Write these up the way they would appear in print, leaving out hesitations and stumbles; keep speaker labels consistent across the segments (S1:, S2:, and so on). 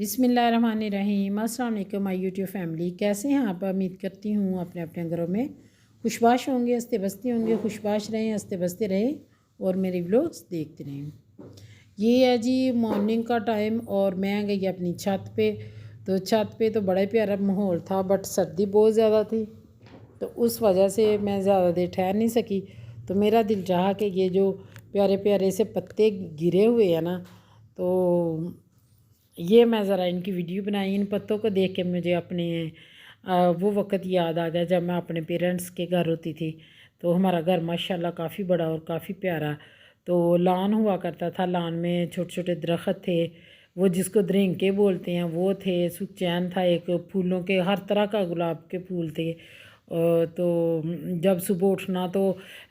S1: बिस्मिल्लाहिर्रहमानिर्रहीम। अस्सलाम वालेकुम माय यूट्यूब फैमिली, कैसे हैं आप? उम्मीद करती हूँ अपने अपने घरों में खुशबाश होंगे, हंसते बसते होंगे। खुशबाश रहें, हंसते बसते रहें और मेरे व्लॉग्स देखते रहें। ये है जी मॉर्निंग का टाइम और मैं गई अपनी छत पे। तो छत पे तो बड़ा ही प्यारा माहौल था, बट सर्दी बहुत ज़्यादा थी, तो उस वजह से मैं ज़्यादा देर ठहर नहीं सकी। तो मेरा दिल चाहा कि ये जो प्यारे प्यारे से पत्ते गिरे हुए हैं ना, तो ये मैं ज़रा इनकी वीडियो बनाई। इन पत्तों को देख के मुझे अपने वो वक़्त याद आ गया जब मैं अपने पेरेंट्स के घर होती थी। तो हमारा घर माशाल्लाह काफ़ी बड़ा और काफ़ी प्यारा, तो लान हुआ करता था। लान में छोटे छोटे दरख्त थे, वो जिसको दरिंके बोलते हैं वो थे। सुखचैन था, एक फूलों के हर तरह का गुलाब के फूल थे। तो जब सुबह उठना तो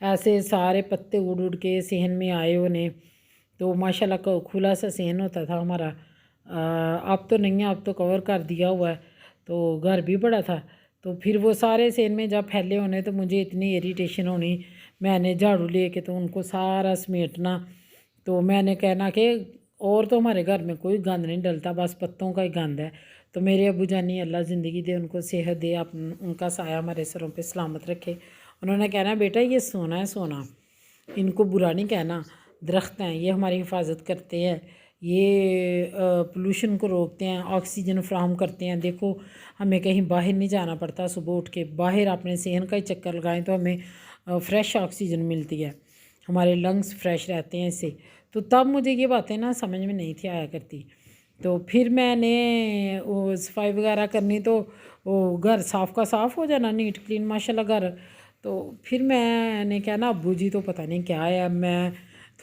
S1: ऐसे सारे पत्ते उड़ उड़ के सहन में आए होने। तो माशाल्लाह खुला सा सहन होता था हमारा। अब तो नहीं है, अब तो कवर कर दिया हुआ है, तो घर भी बड़ा था। तो फिर वो सारे सेन में जब फैले होने तो मुझे इतनी इरिटेशन होनी, मैंने झाड़ू लेके तो उनको सारा समेटना। तो मैंने कहना कि और तो हमारे घर में कोई गंद नहीं डलता, बस पत्तों का ही गंद है। तो मेरे अबू जानी अल्लाह ज़िंदगी दे, उनको सेहत दे, उनका साया हमारे सरों पे सलामत रखे। उन्होंने कहना बेटा ये सोना है सोना, इनको बुरा नहीं कहना। दरख्त हैं, ये हमारी हिफाजत करते हैं, ये पोल्यूशन को रोकते हैं, ऑक्सीजन फ्राहम करते हैं। देखो हमें कहीं बाहर नहीं जाना पड़ता, सुबह उठ के बाहर अपने सेहन का ही चक्कर लगाएं तो हमें फ़्रेश ऑक्सीजन मिलती है, हमारे लंग्स फ्रेश रहते हैं इससे। तो तब मुझे ये बातें ना समझ में नहीं थी आया करती। तो फिर मैंने वो सफाई वगैरह करनी, तो वो घर साफ़ का साफ़ हो जाना, नीट क्लीन माशाल्लाह घर। तो फिर मैंने क्या ना, अब्बू जी तो पता नहीं क्या है, मैं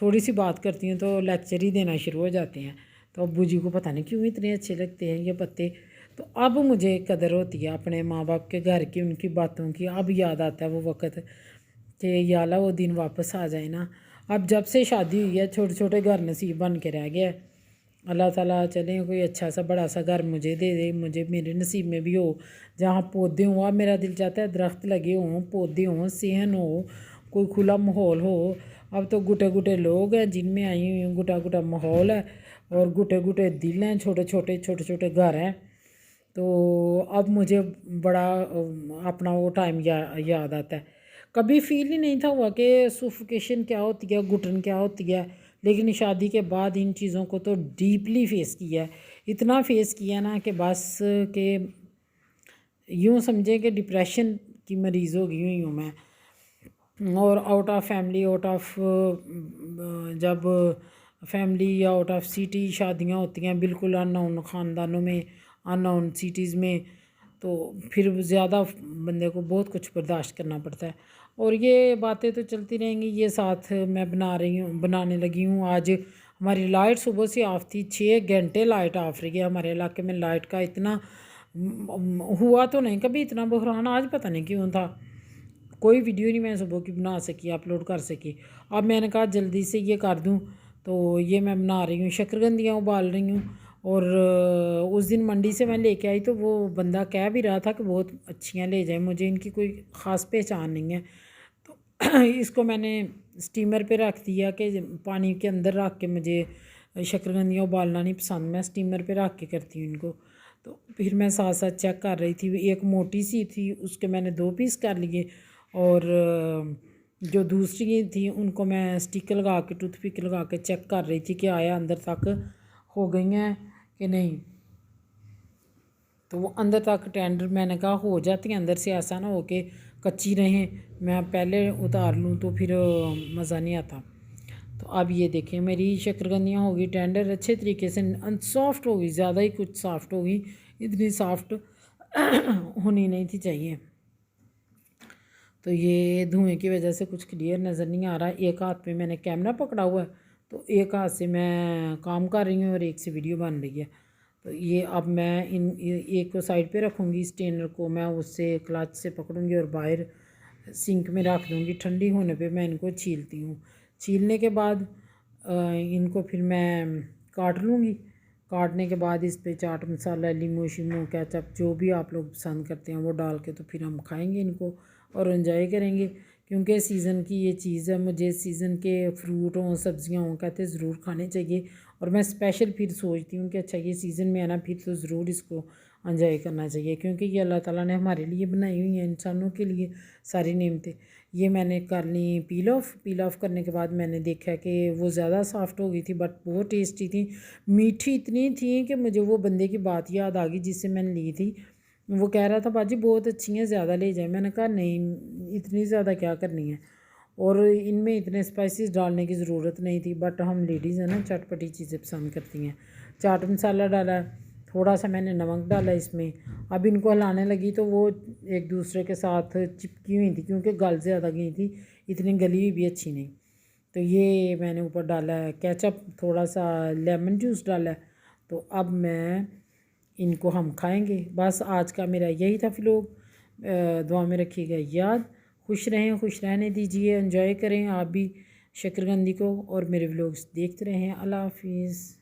S1: थोड़ी सी बात करती हूँ तो लेक्चर ही देना शुरू हो जाते हैं। तो अब्बू जी को पता नहीं क्यों इतने अच्छे लगते हैं ये पत्ते। तो अब मुझे कदर होती है अपने माँ बाप के घर की, उनकी बातों की। अब याद आता है वो वक़्त कि या अल्लाह वो दिन वापस आ जाए ना। अब जब से शादी हुई है छोटे छोटे घर नसीब बन के रह गया है। अल्लाह ताला चले कोई अच्छा सा बड़ा सा घर मुझे दे दे, मुझे मेरे नसीब में भी हो जहाँ पौधे हों। अब मेरा दिल चाहता है दरख्त लगे हों, पौधे हों, सेहन हो, कोई खुला माहौल हो। अब तो गुटे गुटे लोग हैं जिनमें आई हुई हूँ, गुटा गुटा माहौल है और गुटे गुटे दिल हैं, छोटे छोटे घर हैं। तो अब मुझे बड़ा अपना वो टाइम याद आता है। कभी फील ही नहीं था हुआ कि सुफोकेशन क्या होती है, घुटन क्या होती है। लेकिन शादी के बाद इन चीज़ों को तो डीपली फेस किया है, इतना फेस किया ना कि बस के यूँ समझें कि डिप्रेशन की मरीज़ हो गई हुई हूँ मैं। और out of family, out of जब फैमिली या आउट ऑफ सिटी शादियाँ होती हैं बिल्कुल अननोन ख़ानदानों में, अननोन सिटीज़ में, तो फिर ज़्यादा बंदे को बहुत कुछ बर्दाश्त करना पड़ता है। और ये बातें तो चलती रहेंगी। ये साथ मैं बनाने लगी हूँ। आज हमारी लाइट सुबह से ऑफ थी, 6 घंटे लाइट ऑफ रही है। हमारे इलाके में लाइट का इतना हुआ तो नहीं कभी इतना बहरान, आज पता नहीं क्यों था। कोई वीडियो नहीं मैं सुबह की बना सकी, अपलोड कर सकी। अब मैंने कहा जल्दी से ये कर दूँ, तो ये मैं बना रही हूँ, शक्करकंदियाँ उबाल रही हूँ। और उस दिन मंडी से मैं लेके आई तो वो बंदा कह भी रहा था कि बहुत अच्छियाँ ले जाए, मुझे इनकी कोई ख़ास पहचान नहीं है। तो इसको मैंने स्टीमर पे रख दिया कि पानी के अंदर रख के, मुझे शक्करकंदियाँ उबालना नहीं पसंद, मैं स्टीमर पे रख के करती हूँ इनको। तो फिर मैं साथ साथ चेक कर रही थी, एक मोटी सी थी उसके मैंने 2 पीस कर लिए, और जो दूसरी थी उनको मैं स्टिक लगा के, टूथपिक लगा के चेक कर रही थी कि आया अंदर तक हो गई हैं कि नहीं। तो वो अंदर तक टेंडर मैंने कहा हो जाती हैं अंदर से, ऐसा ना हो कि कच्ची रहें, मैं पहले उतार लूँ तो फिर मज़ा नहीं आता। तो अब ये देखें मेरी शक्करकंदियाँ हो गई टेंडर अच्छे तरीके से, सॉफ्ट हो गई, ज़्यादा ही कुछ सॉफ्ट हो गई, इतनी सॉफ्ट होनी नहीं थी चाहिए। तो ये धुएं की वजह से कुछ क्लियर नज़र नहीं आ रहा। एक हाथ पे मैंने कैमरा पकड़ा हुआ है, तो एक हाथ से मैं काम कर रही हूँ और एक से वीडियो बन रही है। तो ये अब मैं एक को साइड पे रखूँगी, स्टेनर को मैं उससे क्लच से पकड़ूँगी और बाहर सिंक में रख दूँगी। ठंडी होने पे मैं इनको छीलती हूँ। छीलने के बाद इनको फिर मैं काट लूँगी। काटने के बाद इस पे चाट मसाला, लीमू शीमू, केचप, जो भी आप लोग पसंद करते हैं वो डाल के तो फिर हम खाएंगे इनको और एंजॉय करेंगे। क्योंकि सीज़न की ये चीज़ है, मुझे सीज़न के फ्रूट हों, सब्जियां हों, कहते ज़रूर खाने चाहिए। और मैं स्पेशल फिर सोचती हूँ कि अच्छा ये सीज़न में है ना, फिर तो ज़रूर इसको एंजॉय करना चाहिए, क्योंकि ये अल्लाह ताला ने हमारे लिए बनाई हुई हैं, इंसानों के लिए सारी नेमतें। ये मैंने कर ली पील ऑफ करने के बाद मैंने देखा कि वो ज़्यादा सॉफ्ट हो गई थी, बट बहुत टेस्टी थी। मीठी इतनी थी कि मुझे वो बंदे की बात याद आ गई जिससे मैंने ली थी। वो कह रहा था बाजी बहुत अच्छी हैं, ज़्यादा ले जाए। मैंने कहा नहीं, इतनी ज़्यादा क्या करनी है, और इनमें इतने स्पाइसेस डालने की ज़रूरत नहीं थी, बट हम लेडीज़ हैं ना, चटपटी चीज़ें पसंद करती हैं। चाट मसाला डाला, थोड़ा सा मैंने नमक डाला इसमें। अब इनको हिलाने लगी तो वो एक दूसरे के साथ चिपकी हुई थी, क्योंकि गल ज़्यादा गई थी, इतनी गली हुई भी अच्छी नहीं। तो ये मैंने ऊपर डाला है केचप, थोड़ा सा लेमन जूस डाला है। तो अब मैं इनको हम खाएंगे। बस आज का मेरा यही था व्लॉग। दुआ में रखिएगा याद। खुश रहें, खुश रहने दीजिए, एंजॉय करें आप भी शकरकंदी को, और मेरे व्लॉग्स देखते रहें। अल्लाह हाफिज़।